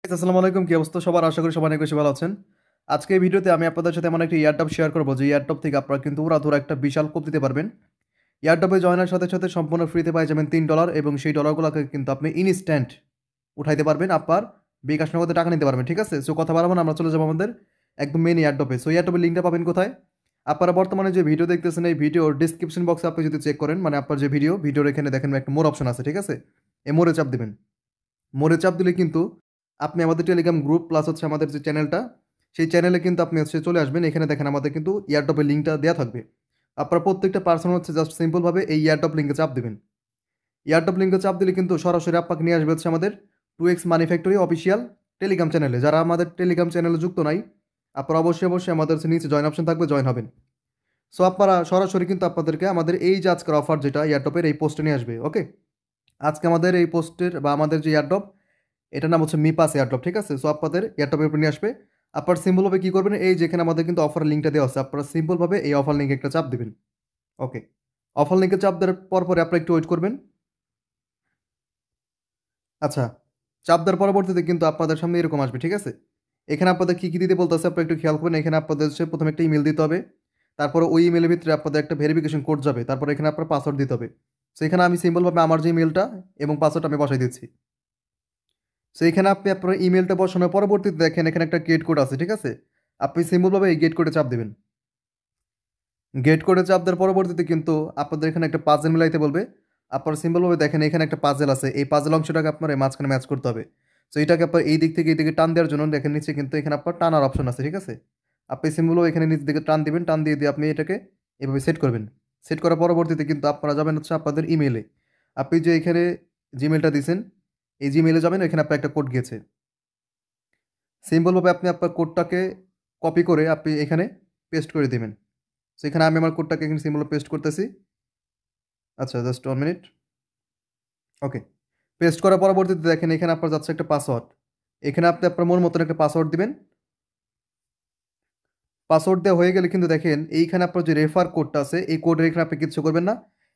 আসসালামু আলাইকুম, কি অবস্থা সবার? আশা করি সবাই অনেক বেশি ভালো আছেন। আজকে এই ভিডিওতে আমি আপনাদের সাথে এমন একটা এয়ারড্রপ শেয়ার করবো যে এয়ারড্রপ থেকে আপনারা কিন্তু উড়াধুরা একটা বিশাল কোপ দিতে পারবেন। এয়ারড্রপে জয়েনের সাথে সাথে সম্পূর্ণ ফ্রিতে পাই যাবেন $3 এবং সেই ডলারগুলোকে কিন্তু আপনি ইনস্ট্যান্ট উঠাইতে পারবেন, আপনার বিকাশ নগদে টাকা নিতে পারবেন। ঠিক আছে, সো কথা বাড়াবো না, আমরা চলে যাবো আমাদের একদম মেন এয়ারড্রপে। সো এয়ারড্রপের লিঙ্কটা পাবেন কোথায়? আপনারা বর্তমানে যে ভিডিও দেখতেছেন এই ভিডিওর ডিসক্রিপশন বক্সে আপনি যদি চেক করেন, মানে আপনার যে ভিডিওর এখানে দেখেন একটা মোর অপশন আছে। ঠিক আছে, এই মোরে চাপ দিবেন। মোড়ে চাপ দিলে কিন্তু আপনি আমাদের টেলিগ্রাম গ্রুপ প্লাস হচ্ছে আমাদের যে চ্যানেলটা, সেই চ্যানেলে কিন্তু আপনি হচ্ছে চলে আসবেন। এখানে দেখেন আমাদের কিন্তু এয়ারড্রপের লিঙ্কটা দেওয়া থাকবে। আপনার প্রত্যেকটা পার্সন হচ্ছে জাস্ট সিম্পলভাবে এই এয়ারড্রপ লিঙ্কে চাপ দেবেন। এয়ারড্রপ লিঙ্কে চাপ দিলে কিন্তু সরাসরি আপনাকে নিয়ে আসবে হচ্ছে আমাদের 2x মানি ফ্যাক্টরি অফিসিয়াল টেলিগ্রাম চ্যানেলে। যারা আমাদের টেলিগ্রাম চ্যানেলে যুক্ত নাই, আপনারা অবশ্যই আমাদের নিচে জয়েন অপশন থাকবে, জয়েন হবেন। সো আপনারা সরাসরি কিন্তু আপনাদেরকে আমাদের এই যে আজকের অফার যেটা এয়ারড্রপের এই পোস্টে নিয়ে আসবে। ওকে, আজকে আমাদের এই পোস্টের বা আমাদের যে এয়ারড্রপ, এটার নাম হচ্ছে মিপাস এয়ারড্রপ। ঠিক আছে, সো আপনাদের এয়ারড্রপের উপর নিয়ে আসবে। আপনার সিম্পলভাবে কী করবেন, এই যেখানে আমাদের কিন্তু অফার লিঙ্কটা দেওয়া আছে, আপনারা সিম্পলভাবে এই অফার লিঙ্কে একটা চাপ দেবেন। ওকে, অফার লিঙ্কে চাপ দেওয়ার পরে আপনারা একটু ওয়েট করবেন। আচ্ছা, চাপ দেওয়ার পরবর্তীতে কিন্তু আপনাদের সামনে এরকম আসবে। ঠিক আছে, এখানে আপনাদের কী কী দিতে বলতেছে আপনারা একটু খেয়াল করবেন। এখানে আপনাদের হচ্ছে প্রথমে একটা ইমেল দিতে হবে, তারপরে ওই ইমেলের ভিতরে আপনাদের একটা ভেরিফিকেশন কোড যাবে, তারপরে এখানে আপনার পাসওয়ার্ড দিতে হবে। সো এখানে আমি সিম্পলভাবে আমার যে ইমেলটা এবং পাসওয়ার্ড আমি বসাই দিচ্ছি। সো এখানে আপনি আপনার ইমেলটা বসানোর পরবর্তীতে দেখেন এখানে একটা গেট কোড আছে। ঠিক আছে, আপনি সিম্পলভাবে এই গেট কোডে চাপ দেবেন। গেট কোডে চাপ দেওয়ার পরবর্তীতে কিন্তু আপনাদের এখানে একটা পাজেল মিলাইতে বলবে। আপনার সিম্পলভাবে দেখেন এখানে একটা পাজেল আছে, এই পাজেল অংশটাকে আপনার এই মাঝখানে ম্যাচ করতে হবে। সো এটাকে আপনার এই দিক থেকে এই দিকে টান দেওয়ার জন্য দেখেন নিচে কিন্তু এখানে আপনার টানার অপশন আছে। ঠিক আছে, আপনি সিম্পলভাবে এখানে নিচ দিকে টান দিবেন, টান দিয়ে আপনি এটাকে এভাবে সেট করবেন। সেট করার পরবর্তীতে কিন্তু আপনারা যাবেন হচ্ছে আপনাদের ইমেলে। আপনি যে এখানে জিমেলটা দিয়েছেন, এই জিমেলে যাবেন, এখানে আপনার একটা কোড গিয়েছে। সিম্পলভাবে আপনি আপনার কোডটাকে কপি করে আপনি এখানে পেস্ট করে দেবেন। সো এখানে আমি আমার কোডটাকে এখানে সিম্বল পেস্ট করতেছি। আচ্ছা, জাস্ট 1 মিনিট। ওকে, পেস্ট করার পরবর্তীতে দেখেন এখানে আপনার যাচ্ছে একটা পাসওয়ার্ড। এখানে আপনি আপনার মন মতন একটা পাসওয়ার্ড দিবেন। পাসওয়ার্ড দেওয়া হয়ে গেলে কিন্তু দেখেন এইখানে আপনার যে রেফার কোডটা আছে, এই কোডের এখানে আপনি কিছু করবেন না।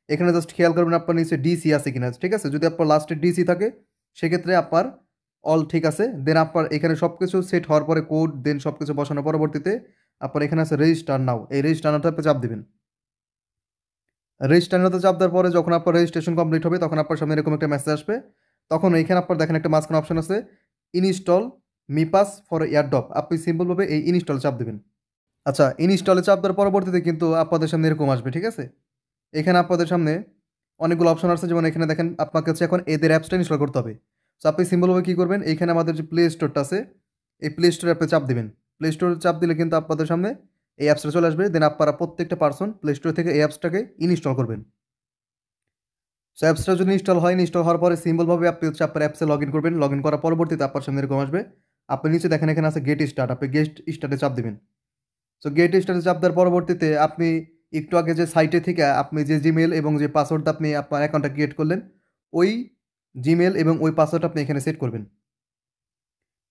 এখানে জাস্ট খেয়াল করবেন আপনার নিচে ডিসি আছে কিনা। ঠিক আছে, যদি আপনার লাস্টে ডিসি থাকে সেক্ষেত্রে আপনার অল ঠিক আছে। দেন আপনার এখানে সব কিছু সেট হওয়ার পরে কোড দেন সব কিছু বসানোর পরবর্তীতে আপনার এখানে আছে রেজিস্টার নাও, এই রেজিস্টার নাওটা আপনি চাপ দিবেন। রেজিস্টারে চাপ দেওয়ার পরে যখন আপনার রেজিস্ট্রেশন কমপ্লিট হবে তখন আপনার সামনে এরকম একটা মেসেজ আসবে। তখন এইখানে আপনার দেখেন একটা মাঝখানে অপশন আছে ইনস্টল মিপাস ফর এয়ারড্রপ, আপনি সিম্পলভাবে এই ইনস্টল চাপ দেবেন। আচ্ছা, ইনস্টলে চাপ দেওয়ার পরবর্তীতে কিন্তু আপনাদের সামনে এরকম আসবে। ঠিক আছে, এখানে আপনাদের সামনে অনেকগুলো অপশন আছে, যেমন এখানে দেখেন আপনাকে হচ্ছে এখন এদের অ্যাপসটা ইনস্টল করতে হবে। সো আপনি সিম্পলভাবে কী করবেন, এইখানে আমাদের যে প্লে স্টোরটা আছে এই প্লে স্টোরে আপনি চাপ দেবেন। প্লে স্টোরে চাপ দিলে কিন্তু আপনাদের সামনে এই অ্যাপসটা চলে আসবে। দেন আপনারা প্রত্যেকটা পার্সন প্লে স্টোর থেকে এই অ্যাপসটাকে ইনস্টল করবেন। সো অ্যাপসটা যদি ইনস্টল হয়, ইনস্টল হওয়ার পরে সিম্পলভাবে আপনি হচ্ছে আপনার অ্যাপসে লগ ইন করবেন। লগ ইন করার পরবর্তীতে আপনার সামনে এরকম আসবে। আপনি নিচে দেখেন এখানে আছে গেট স্টার্ট, আপনি গেট স্টার্টে চাপ দেবেন। সো গেট স্টার্টে চাপ দেওয়ার পরবর্তীতে আপনি একটু আগে যে সাইটে থেকে আপনি যে জিমেল এবং যে পাসওয়ার্ডটা আপনি আপনার অ্যাকাউন্টটা ক্রিয়েট করলেন, ওই জিমেল এবং ওই পাসওয়ার্ড আপনি এখানে সেট করবেন।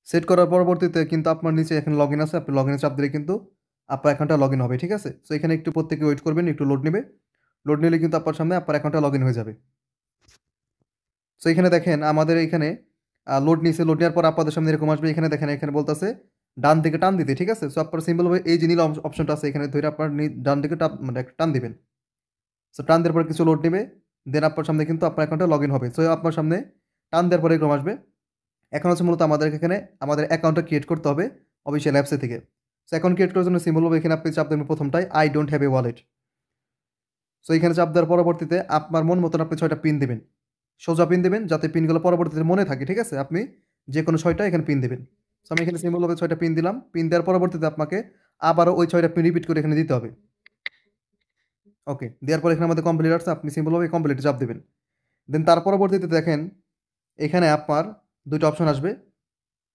সেট করার পরবর্তীতে কিন্তু আপনার নিচে এখানে লগ ইন আছে, আপনি লগ ইনে চাপ দিলে কিন্তু আপনার অ্যাকাউন্টটা লগ ইন হবে। ঠিক আছে, সো এখানে একটু প্রত্যেকে ওয়েট করবেন, একটু লোড নেবে। লোড নিলে কিন্তু আপনার সামনে আপনার অ্যাকাউন্টটা লগ ইন হয়ে যাবে। সো এখানে দেখেন আমাদের এখানে লোড নিছে, লোড নেওয়ার পর আপনাদের সামনে এরকম আসবে। এখানে দেখেন এখানে বলতেছে ডান দিকে টান দিতে। ঠিক আছে, সো আপনার সিম্পলভাবে এই যে নীল অপশনটা আছে এখানে ধরে আপনার ডান দিকে মানে একটা টান দিবেন। সো টান দেওয়ার পরে কিছু লোড নেবে, দেন আপনার সামনে কিন্তু আপনার অ্যাকাউন্টে লগ ইন হবে। সো আপনার সামনে টান দেওয়ার পরে এরকম আসবে। এখন হচ্ছে মূলত আমাদের এখানে আমাদের অ্যাকাউন্টটা ক্রিয়েট করতে হবে অফিসিয়াল অ্যাপসে থেকে। সো অ্যাকাউন্ট ক্রিয়েট করার জন্য সিম্পলভাবে এখানে আপনি চাপ দেবেন প্রথমটাই I don't have a wallet. So এখানে চাপ দেওয়ার পরবর্তীতে আপনার মন মতন আপনি 6টা পিন দেবেন, সোজা পিন দেবেন যাতে পিনগুলো পরবর্তীতে মনে থাকে। ঠিক আছে, আপনি যে কোনো 6টা এখানে পিন দেবেন। সো আমি এখানে সিম্পলভাবে 6টা পিন দিলাম। পিন দেওয়ার পরবর্তীতে আপনাকে আবারও ওই 6টা পিন রিপিট করে এখানে দিতে হবে। ওকে, দেওয়ার পর এখানে আমাদের কমপ্লিট আসছে, আপনি সিম্পলভাবে কমপ্লিটে চাপ দেবেন। দেন তার পরবর্তীতে দেখেন এখানে আপনার দুটো অপশন আসবে।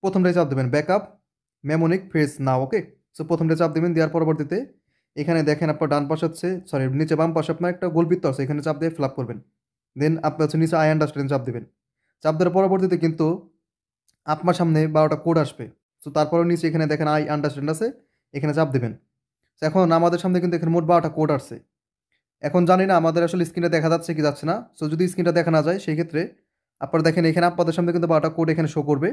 প্রথমটায় চাপ দেবেন ব্যাকআপ মেমোনিক ফেস নাও। ওকে, সো প্রথমটা চাপ দেবেন। দেওয়ার পরবর্তীতে এখানে দেখেন আপনার ডান পাশে হচ্ছে সরি নিচে বাম পাশে আপনার একটা গোলবৃত্ত আছে, এখানে চাপ দিয়ে ফিল আপ করবেন। দেন আপনার হচ্ছে নিচে আই আন্ডারস্ট্যান্ড চাপ দেবেন। চাপ দেওয়ার পরবর্তীতে কিন্তু আপনার সামনে 12টা কোড আসবে। সো তারপরে নিচে এখানে দেখেন আই আন্ডারস্ট্যান্ড আছে, এখানে চাপ দেবেন। তো এখন আমাদের সামনে কিন্তু এখানে মোট 12টা কোড আসছে। এখন জানি না আমাদের আসলে স্ক্রিনটা দেখা যাচ্ছে কি যাচ্ছে না। সো যদি স্ক্রিনটা দেখা না যায় সেই ক্ষেত্রে আপনারা দেখেন এখানে আপনাদের সামনে কিন্তু 12টা কোড এখানে শো করবে।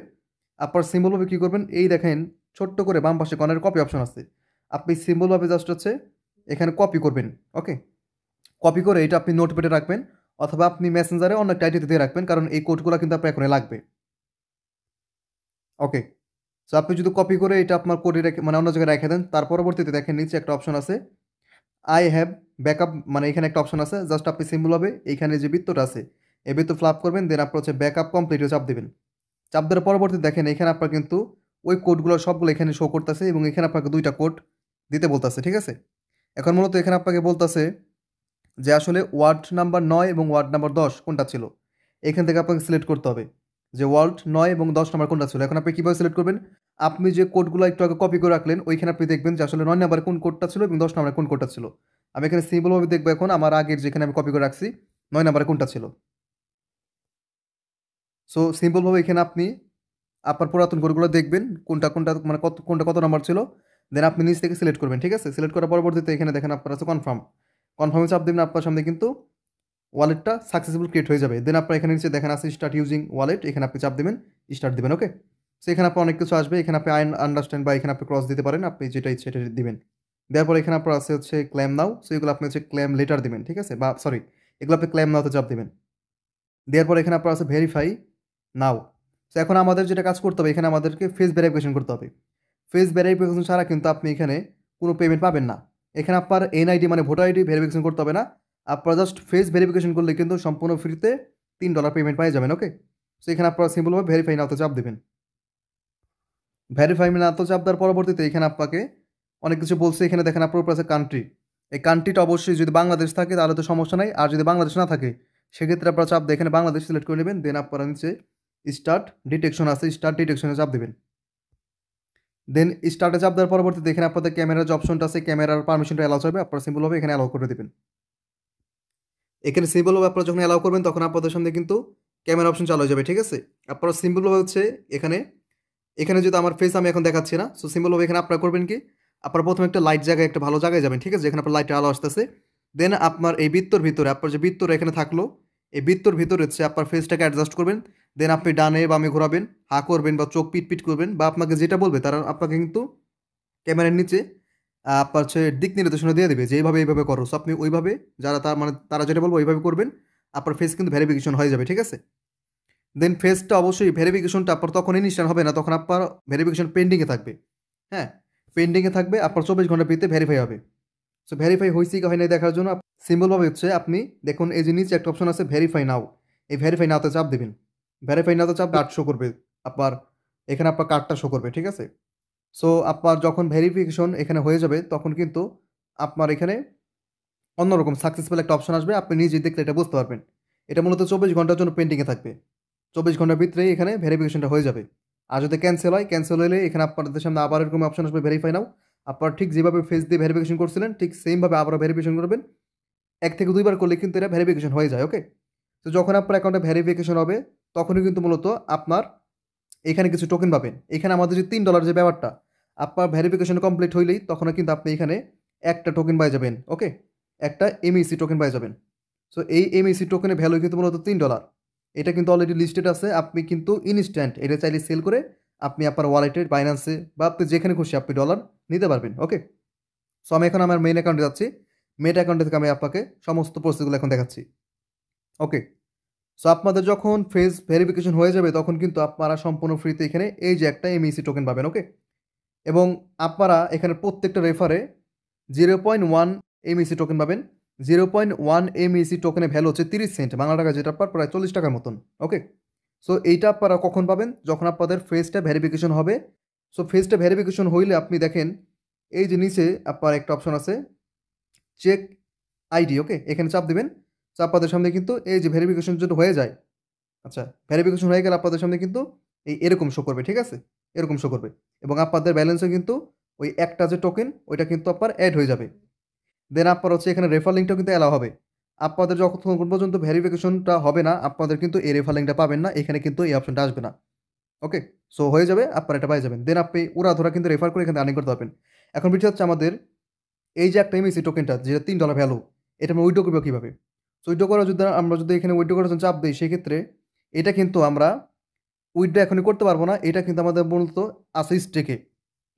আপনার সিম্বলভাবে কী করবেন, এই দেখেন ছোট্ট করে বাম পাশে কর্নারে কপি অপশন আছে, আপনি সিম্বলভাবে জাস্ট হচ্ছে এখানে কপি করবেন। ওকে, কপি করে এটা আপনি নোটপ্যাডে রাখবেন অথবা আপনি মেসেঞ্জারে অন্য একটা আইডিতে দিয়ে রাখবেন, কারণ এই কোডগুলো কিন্তু আপনার এখনই লাগবে। ওকে, সো আপনি যদি কপি করে এটা আপনার কোডে রেখে মানে অন্য জায়গায় রেখে দেন, তার পরবর্তীতে দেখেন নিচে একটা অপশন আছে আই হ্যাভ ব্যাকআপ, মানে এখানে একটা অপশন আছে, জাস্ট আপনি সিম্বল হবে এইখানে যে বৃত্তটা আছে এই বৃত্ত ফ্লাপ করবেন, দেন আপনার হচ্ছে ব্যাকআপ কমপ্লিটে চাপ দেবেন। চাপ দেওয়ার পরবর্তী দেখেন এখানে আপনার কিন্তু ওই কোডগুলো সবগুলো এখানে শো করতেছে এবং এখানে আপনাকে দুইটা কোড দিতে বলতেছে। ঠিক আছে, এখন মূলত এখানে আপনাকে বলতেছে যে আসলে ওয়ার্ড নাম্বার 9 এবং ওয়ার্ড নাম্বার 10 কোনটা ছিল, এখান থেকে আপনাকে সিলেক্ট করতে হবে যে ওয়ার্ড 9 এবং 10 নাম্বার কোনটা ছিল। এখন আপনি কীভাবে সিলেক্ট করবেন, আপনি যে কোডগুলো একটু আগে কপি করে রাখলেন ওইখানে আপনি দেখবেন যে আসলে 9 নাম্বারে কোন কোডটা ছিল এবং 10 নাম্বারে কোন কোডটা ছিল। আমি এখানে সিম্পলভাবে দেখবো এখন আমার আগের যেখানে আমি কপি করে রাখছি 9 নাম্বারে কোনটা ছিল। সো সিম্পলভাবে এখানে আপনি আপনার পুরাতন কোডগুলো দেখবেন কোনটা কোনটা মানে কোনটা কত নাম্বার ছিল, দেন আপনি নিচ থেকে সিলেক্ট করবেন। ঠিক আছে, সিলেক্ট করার পরবর্তীতে এখানে দেখেন আপনার আছে কনফার্ম, কনফার্মে চাপ দেবেন, আপনার সামনে কিন্তু ওয়ালেটটা সাকসেসফুল ক্রিয়েট হয়ে যাবে। দেন আপনার এখানে নিচে দেখেন আছে স্টার্ট ইউজিং ওয়ালেট, এখানে আপনি চাপ দেবেন, স্টার্ট দেবেন। ওকে, সো এখানে আপনার অনেক কিছু আসবে, এখানে আপনি আন্ডারস্ট্যান্ড বা এখানে আপনি ক্রস দিতে পারেন, আপনি যেটা ইচ্ছে সেটা দিবেন। দেওয়ার পর এখানে আপনার আছে হচ্ছে ক্লেম নাও, সো এগুলো আপনি হচ্ছে ক্লেম লেটার দিবেন। ঠিক আছে, বা সরি এগুলো আপনি ক্লেম নাওতে চাপ দেবেন। দেওয়ার পর এখানে আপনার আছে ভেরিফাই নাও। সো এখন আমাদের যেটা কাজ করতে হবে, এখানে আমাদেরকে ফেস ভেরিফিকেশন করতে হবে। ফেস ভেরিফিকেশন ছাড়া কিন্তু আপনি এখানে কোনো পেমেন্ট পাবেন না। এখানে আপনার এনআইডি মানে ভোটার আইডি ভেরিফিকেশন করতে হবে না, আপনার জাস্ট ফেস ভেরিফিকেশন করলে কিন্তু সম্পূর্ণ ফ্রিতে $3 পেমেন্ট পাই যাবেন। ওকে, সো এখানে আপনারা সিম্পলভাবে ভেরিফাই নাওতে চাপ দেবেন। ভেরিফাই নাওতে চাপ দেওয়ার পরবর্তীতে এখানে আপনাকে অনেক কিছু বলছে, এখানে দেখেন আপনার উপর আছে কান্ট্রি, এই কান্ট্রিটা অবশ্যই যদি বাংলাদেশ থাকে তাহলে তো সমস্যা নাই, আর যদি বাংলাদেশ না থাকে সেক্ষেত্রে আপনারা চাপ দিয়ে এখানে বাংলাদেশ সিলেক্ট করে নেবেন। দেন আপনারা নিচে স্টার্ট ডিটেকশন আছে, স্টার্ট ডিটেকশনে চাপ দেবেন। দেন স্টার্টে চাপ দেওয়ার পরবর্তীতে এখানে আপনাদের ক্যামেরার যে অপশনটা আছে ক্যামেরার পারমিশনটা অ্যালাউ হবে, আপনারা সিম্পলভাবে এখানে অ্যালাউ করে দেবেন। এখানে সিম্পলভাবে আপনারা যখন অ্যালাউ করবেন তখন আপনাদের সামনে কিন্তু ক্যামেরা অপশন চালু হয়ে যাবে। ঠিক আছে, আপনারা সিম্পলভাবে হচ্ছে এখানে এখানে যদি আমার ফেস আমি এখন দেখাচ্ছি না, সো সিম্পলভাবে এখানে আপনারা করবেন কি, আপনারা প্রথমে একটা লাইট জায়গায় একটা ভালো জায়গায় যাবেন। ঠিক আছে, যেখানে আপনার লাইটের আলো আসতেছে, দেন আপনার এই বৃত্তর ভিতরে আপনার যে বৃত্তর এখানে থাকলো এই বৃত্তর ভিতরে হচ্ছে আপনার ফেসটাকে অ্যাডজাস্ট করবেন। দেন আপনি ডানে বামে ঘোরাবেন, হা করবেন বা চোখ পিট পিট করবেন বা আপনাকে যেটা বলবে তারা আপনাকে কিন্তু ক্যামেরার নিচে আপনার হচ্ছে দিক নির্দেশনা দিয়ে দেবে যে এইভাবে এইভাবে করো। সো আপনি ওইভাবে যারা তার মানে তারা যেটা বলবো ওইভাবে করবেন, আপনার ফেস কিন্তু ভেরিফিকেশন হয়ে যাবে। ঠিক আছে, দেন ফেসটা অবশ্যই ভেরিফিকেশনটা আপনার তখন ইনস্ট্যান্ট হবে না, তখন আপনার ভেরিফিকেশন পেন্ডিংয়ে থাকবে। হ্যাঁ, পেন্ডিংয়ে থাকবে, আপনার 24 ঘন্টার ভিতরে ভেরিফাই হবে। সো ভেরিফাই হয়েছে কি হয় নাই দেখার জন্য সিম্পলভাবে হচ্ছে আপনি দেখুন এই যে নিচে একটা অপশন আছে ভেরিফাই নাও, এই ভেরিফাই নাওতে চাপ দেবেন। ভেরিফাই নাওতে চাপ কার্ড শো করবে, আপনার এখানে আপনার কার্ডটা শো করবে। ঠিক আছে, সো আপনার যখন ভেরিফিকেশন এখানে হয়ে যাবে তখন কিন্তু আপনার এখানে অন্যরকম সাকসেসফুল একটা অপশন আসবে, আপনি নিজে দেখলে এটা বুঝতে পারবেন। এটা মূলত 24 ঘন্টার জন্য পেন্ডিংয়ে থাকবে, 24 ঘন্টার ভিতরেই এখানে ভেরিফিকেশনটা হয়ে যাবে। আর যদি ক্যান্সেল হয়, ক্যান্সেল হলে এখানে আপনাদের সামনে আবার এরকম অপশন আসবে ভেরিফাই নাও, আপনারা ঠিক যেভাবে ফেস দিয়ে ভেরিফিকেশন করছিলেন ঠিক সেমভাবে আবারও ভেরিফিকেশন করবেন, 1 থেকে 2 বার করলে কিন্তু এটা ভেরিফিকেশন হয়ে যায়। ওকে, তো যখন আপনার অ্যাকাউন্টে ভেরিফিকেশন হবে তখনই কিন্তু মূলত আপনার এখানে কিছু টোকেন পাবেন। এখানে আমাদের যে $3 যে ব্যাপারটা, আপনার ভেরিফিকেশন কমপ্লিট হইলেই তখন কিন্তু আপনি এখানে একটা টোকেন পাই যাবেন। ওকে, একটা এমইসি টোকেন পাই যাবেন। সো এই এমইসি টোকেনের ভ্যালু কিন্তু মূলত $3, এটা কিন্তু অলরেডি লিস্টেড আছে, আপনি কিন্তু ইনস্ট্যান্ট এটা চাইলে সেল করে আপনি আপনার ওয়ালেটের বাইন্যান্সে বা আপনি যেখানে খুশি আপনি ডলার নিতে পারবেন। ওকে, সো আমি এখন আমার মেইন অ্যাকাউন্টে যাচ্ছি, মেইন অ্যাকাউন্টে থেকে আমি আপনাকে সমস্ত প্রসেসগুলো এখন দেখাচ্ছি। ওকে, সো আপনাদের যখন ফেস ভেরিফিকেশন হয়ে যাবে তখন কিন্তু আপনারা সম্পূর্ণ ফ্রিতে এখানে এই যে একটা এমইসি টোকেন পাবেন। ওকে, এবং আপনারা এখানে প্রত্যেকটা রেফারে 0.1 এমইসি টোকেন পাবেন। 0.1 এমইসি টোকেনের ভ্যালু হচ্ছে 30 সেন্ট বাংলা টাকা, যেটা আপনার প্রায় 40 টাকার মতন। ওকে, সো এইটা আপনারা কখন পাবেন, যখন আপনাদের ফেসটা ভেরিফিকেশন হবে। সো ফেসটা ভেরিফিকেশন হইলে আপনি দেখেন এই যে নিচে আপনার একটা অপশন আছে চেক আইডি। ওকে, এখানে চাপ দেবেন, তো আপনাদের সামনে কিন্তু এই যে ভেরিফিকেশন যদি হয়ে যায়, আচ্ছা ভেরিফিকেশন হয়ে গেলে আপনাদের সামনে কিন্তু এরকম শো করবে। ঠিক আছে, এরকম শো করবে এবং আপনাদের ব্যালেন্সও কিন্তু ওই একটা যে টোকেন ওইটা কিন্তু আপনার অ্যাড হয়ে যাবে। দেন আপনার হচ্ছে এখানে রেফার লিঙ্কটাও কিন্তু অ্যালাউ হবে। আপনাদের যতক্ষণ পর্যন্ত ভেরিফিকেশনটা হবে না আপনাদের কিন্তু এই রেফার লিঙ্কটা পাবেন না, এখানে কিন্তু এই অপশনটা আসবে না। ওকে, সো হয়ে যাবে, আপনারা এটা পাই যাবেন। দেন আপনি ধরা কিন্তু রেফার করে এখানে আর্নিং করতে পারবেন। এখন বিষয় হচ্ছে আমাদের এই যে একটা এমইসি টোকেনটা যেটা $3 ভ্যালু, এটা আমরা উইথড্র করবো কীভাবে। সো উইথড্র করা যদি আমরা যদি এখানে উইথড্র করার জন্য চাপ দিই সেক্ষেত্রে এটা কিন্তু আমরা উইথড্র এখনই করতে পারবো না, এটা কিন্তু আমাদের মূলত আছে স্টেকে।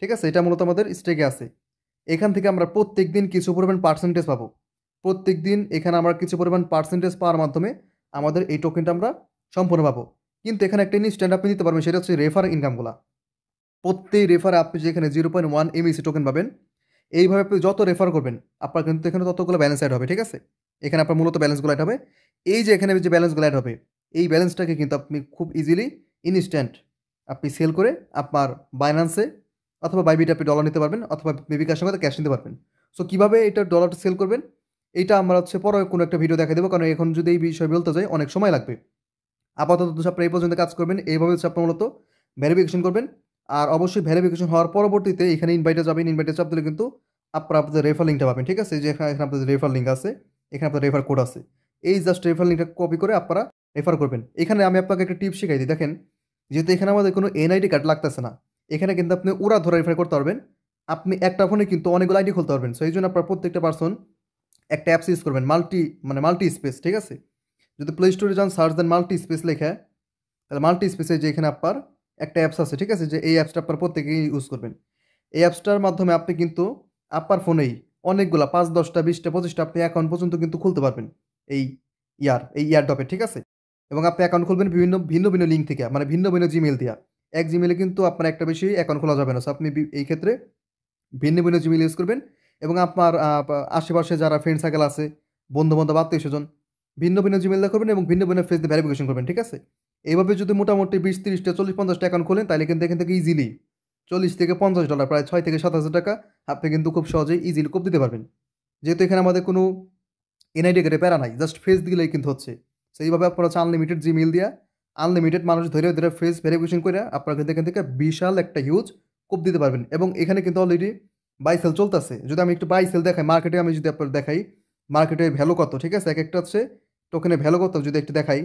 ঠিক আছে, এটা মূলত আমাদের স্টেকে আছে। এখান থেকে আমরা প্রত্যেক দিন কিছু পরিমাণ পার্সেন্টেজ পাবো। প্রত্যেক দিন এখানে আমরা কিছু পরিমাণ পার্সেন্টেজ পাওয়ার মাধ্যমে আমাদের এই টোকেনটা আমরা সম্পূর্ণ পাবো। কিন্তু এখানে একটা ইনস্ট্যান্ট আপনি দিতে পারবেন, সেটা হচ্ছে রেফার ইনকামগুলা। প্রত্যেক রেফারে আপনি যেখানে 0.1 এমইসি টোকেন পাবেন, এইভাবে আপনি যত রেফার করবেন আপনার কিন্তু এখানে ততগুলো ব্যালেন্স অ্যাড হবে। ঠিক আছে, এখানে আপনার মূলত ব্যালেন্সগুলো অ্যাড হবে। এই যে এখানে যে ব্যালেন্সগুলো অ্যাড হবে, এই ব্যালেন্সটাকে কিন্তু আপনি খুব ইজিলি ইনস্ট্যান্ট আপনি সেল করে আপনার বাইন্যান্সে অথবা বাইবিটে আপনি ডলার নিতে পারবেন, অথবা বিকাশের সঙ্গে ক্যাশ নিতে পারবেন। সো কীভাবে এটা ডলারটা সেল করবেন, এইটা আমরা হচ্ছে পরে কোনো একটা ভিডিও দেখা দেবো, কারণ এখন যদি এই বিষয় বলতে যাই অনেক সময় লাগবে। আপাতত আপনার এই পর্যন্ত কাজ করবেন, এইভাবে হচ্ছে আপনার মূলত ভেরিফিকেশন করবেন। আর অবশ্যই ভেরিফিকেশন হওয়ার পরবর্তীতে এখানে ইনভাইটে যাবেন, ইনভাইটে চাপ দিলে কিন্তু আপনারা আপনাদের রেফার লিঙ্কটা পাবেন। ঠিক আছে, যে এখানে আপনাদের রেফার লিঙ্ক আছে, এখানে আপনার রেফার কোড আছে। এই জাস্ট রেফার লিঙ্কটা কপি করে আপনারা রেফার করবেন। এখানে আমি আপনাকে একটা টিপ শিখাই দিই। দেখেন, যেহেতু এখানে আমাদের কোনো এনআইডি কার্ড লাগতেছে না, এখানে কিন্তু আপনি উড়া ধরে রেফার করতে পারবেন। আপনি একটা ফোনে কিন্তু অনেকগুলো আইডি খুলতে পারবেন। সো এই জন্য আপনার প্রত্যেকটা পার্সন একটা অ্যাপস ইউজ করবেন, মাল্টি স্পেস। ঠিক আছে, যদি প্লে স্টোরে যান, সার্চ দেন মাল্টি স্পেস লেখা, তাহলে মাল্টি স্পেসে যে এখানে আপনার একটা অ্যাপস আছে। ঠিক আছে, যে এই অ্যাপসটা আপনার প্রত্যেকেই ইউজ করবেন। এই অ্যাপসটার মাধ্যমে আপনি কিন্তু আপনার ফোনেই অনেকগুলা 5, 10টা, 20টা, 25টা আপনি অ্যাকাউন্ট পর্যন্ত কিন্তু খুলতে পারবেন এই ইয়ারডপে। ঠিক আছে, এবং আপনি অ্যাকাউন্ট খুলবেন ভিন্ন ভিন্ন ভিন্ন লিঙ্ক থেকে, মানে ভিন্ন ভিন্ন জিমেল দিয়া। এক জিমেলে কিন্তু আপনার একটা বেশি অ্যাকাউন্ট খোলা যাবে না। সো আপনি এই ক্ষেত্রে ভিন্ন ভিন্ন জিমেল ইউজ করবেন, এবং আপনার আশেপাশে যারা ফ্রেন্ড সার্কেল আছে, বন্ধু বান্ধব, আত্মীয় স্বজন, ভিন্ন ভিন্ন জিমেল দিয়ে করবেন এবং ভিন্ন ভিন্ন ফেস দিয়ে ভেরিফিকেশন করবেন। ঠিক আছে, এইভাবে যদি মোটামুটি 20, 30টা, 40, 50টা অ্যাকাউন্ট খোলেন, তাহলে কিন্তু এখান থেকে ইজিলি $40 থেকে $50, প্রায় 6 থেকে 7 হাজার টাকা আপনি কিন্তু খুব সহজেই ইজিলি কোপ দিতে পারবেন। যেহেতু এখানে আমাদের কোনো এনআইডি কার্ডে প্যারা নাই, জাস্ট ফেস দিলেই কিন্তু হচ্ছে। সো এইভাবে আপনারা হচ্ছে আনলিমিটেড জিমেল দিয়া আনলিমিটেড মানুষ ধরে ধরে ফেস ভেরিফিকেশন করে আপনারা কিন্তু এখান থেকে বিশাল একটা হিউজ কোপ দিতে পারবেন। এবং এখানে কিন্তু অলরেডি বাই সেল চলতেছে। যদি আমি একটু বাই সেল দেখাই, মার্কেটে আমি যদি আপনার দেখাই মার্কেটের ভ্যালু কত। ঠিক আছে, এক একটা হচ্ছে টোকেনের ভ্যালু কত যদি একটু দেখাই,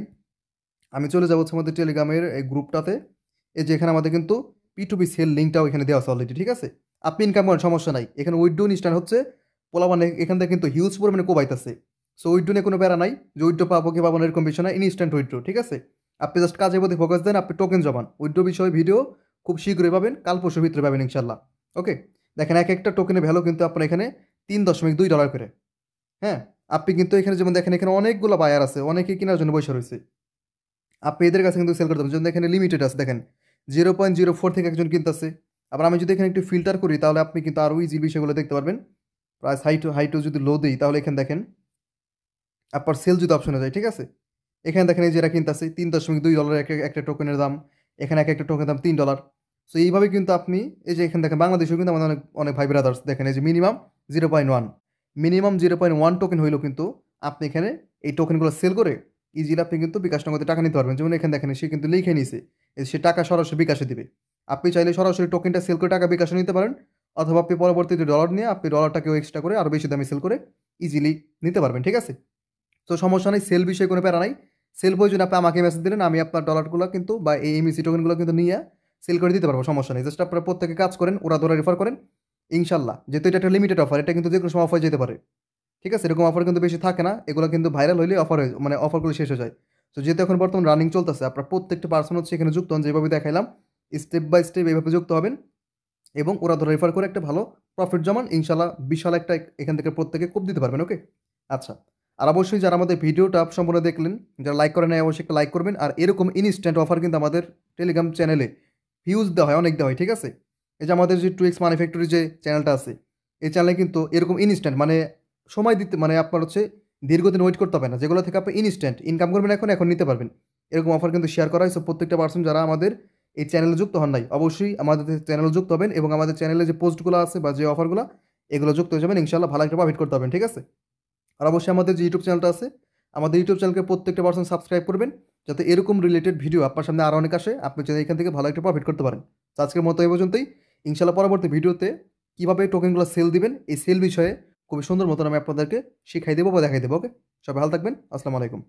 আমি চলে যাবো হচ্ছে আমাদের টেলিগ্রামের এই গ্রুপটাতে। এই যে এখানে আমাদের কিন্তু P2P সেল লিঙ্কটাও এখানে দেওয়া আছে অলরেডি। ঠিক আছে, আপনি ইনকাম করেন, সমস্যা নাই। এখানে উইথড্র ইনস্ট্যান্ট হচ্ছে, পোলা মানে এখান থেকে কিন্তু হিউজ পরিমাণে কোবাইতেছে। সো উইথড্র নিয়ে কোনো প্যারা নাই, যে উইথড্র পাবো কি পাবো না এরকম বিষয় না, ইনস্ট্যান্ট উইথড্র। ঠিক আছে, আপনি জাস্ট কাজের প্রতি ফোকাস দেন, আপনি টোকেন জমান। উইথড্র বিষয়ে ভিডিও খুব শীঘ্রই পাবেন, কাল পরশুর ভিতরে পাবেন ইনশাল্লাহ। ওকে, দেখেন এক একটা টোকেনের ভ্যালু কিন্তু আপনার এখানে $3.2 করে। হ্যাঁ, আপনি কিন্তু এখানে যেমন দেখেন, এখানে অনেকগুলো বায়ার আছে, অনেকে কেনার জন্য বসে রয়েছে। আপনি এদের কাছে কিন্তু সেল করতে পারবেন। যেমন এখানে লিমিটেড আছে, দেখেন 0.04 থেকে একজন কিনতেছে। আবার আমি যদি এখানে একটু ফিল্টার করি, তাহলে আপনি কিন্তু আরও ইজি বিষয়গুলো দেখতে পারবেন। প্রাইস হাই টু যদি লো দিই, তাহলে এখানে দেখেন আপনার সেল যদি অপশনে যায়। ঠিক আছে, এখানে দেখেন এই যে এরা কিনতেছে $3.2 একটা টোকেনের দাম। এখানে এক একটা টোকেনের দাম $3। সো এইভাবে কিন্তু আপনি এই যে এখানে দেখেন বাংলাদেশেও কিন্তু আমাদের অনেক অনেক ভাই ব্রাদার্স দেখেন, এই যে মিনিমাম 0.1 টোকেন হইলেও কিন্তু আপনি এখানে এই টোকেনগুলো সেল করে ইজিলি আপনি কিন্তু বিকাশ নগদে টাকা নিতে পারবেন। যেমন এখানে দেখেন সে কিন্তু লিখে নিয়েছে সে টাকা সরাসরি বিকাশে দিবে। আপনি চাইলে সরাসরি টোকেনটা সেল করে টাকা বিকাশে নিতে পারেন, অথবা আপনি পরবর্তীতে ডলার নিয়ে আপনি ডলারটাকেও এক্সট্রা করে আরও বেশি দামে সেল করে ইজিলি নিতে পারবেন। ঠিক আছে, তো সমস্যা নেই, সেল বিষয়ে কোনো প্যারা নাই। সেল প্রয়োজন আপনি আমাকে মেসেজ দিলেন, আমি আপনার ডলারগুলো কিন্তু বা এই এমইসি টোকেনগুলো কিন্তু নিয়ে সেল করে দিতে পারবো, সমস্যা নেই। জাস্ট আপনারা প্রত্যেকে কাজ করেন, ওরা ধরে রেফার করেন ইনশাল্লাহ। যেহেতু এটা একটা লিমিটেড অফার, এটা কিন্তু যে কোনো সময় অফার যেতে পারে। ঠিক আছে, এরকম অফার কিন্তু বেশি থাকে না, এগুলো কিন্তু ভাইরাল হইলে অফার হয়ে মানে অফারগুলো শেষ হয়ে যায়। তো যেহেতু এখন বর্তমান রানিং চলতেছে, আপনার প্রত্যেকটা পার্সন হচ্ছে এখানে যুক্ত হন, যেভাবে দেখাইলাম স্টেপ বাই স্টেপ এইভাবে যুক্ত হবেন, এবং ওরা ধরে রেফার করে একটা ভালো প্রফিট জমান ইনশাল্লাহ বিশাল একটা এখান থেকে প্রত্যেকে কোপ দিতে পারবেন। ওকে, আচ্ছা। আর অবশ্যই যারা আমাদের ভিডিওটা সম্পূর্ণ দেখলেন, যারা লাইক করেন নাই অবশ্যই একটা লাইক করবেন। আর এরকম ইনস্ট্যান্ট অফার কিন্তু আমাদের টেলিগ্রাম চ্যানেলে ভিউজ দেওয়া হয়, অনেক দেওয়া হয়। ঠিক আছে, এই যে আমাদের যে 2x মানি ফ্যাক্টরি যে চ্যানেলটা আছে, এই চ্যানেলে কিন্তু এরকম ইনস্ট্যান্ট মানে সময় দিতে মানে আপনার হচ্ছে দীর্ঘদিন ওয়েট করতে হবে না, যেগুলো থেকে আপনি ইনস্ট্যান্ট ইনকাম করবেন এখন এখন নিতে পারবেন। এরকম অফার কিন্তু শেয়ার করা হয়। সো প্রত্যেকটা পার্সন যারা আমাদের এই চ্যানেলে যুক্ত হন নাই, অবশ্যই আমাদের চ্যানেলে যুক্ত হবেন, এবং আমাদের চ্যানেলে যে পোস্টগুলো আছে বা যে অফারগুলো এগুলো যুক্ত হয়ে যাবেন ইনশাল্লাহ, ভালো একটা প্রফিট করতে হবেন। ঠিক আছে, আর অবশ্যই আমাদের যে ইউটিউব চ্যানেলটা আছে, আমাদের ইউটিউব চ্যানেলকে প্রত্যেকটা পার্সন সাবস্ক্রাইব করবেন, যাতে এরকম রিলেটেড ভিডিও আপনার সামনে আরও অনেক আসে, আপনি যাতে এখান থেকে ভালো একটা প্রফিট করতে পারেন। তো আজকের মতো এই পর্যন্তই। ইনশাল্লাহ পরবর্তী ভিডিওতে কীভাবে টোকেনগুলো সেল দিবেন এই সেল বিষয়ে খুবই সুন্দর মতন আমি আপনাদেরকে শিখাই দেবো বা দেখাই দেবো। ওকে, সবাই ভালো থাকবেন, আসসালামু আলাইকুম।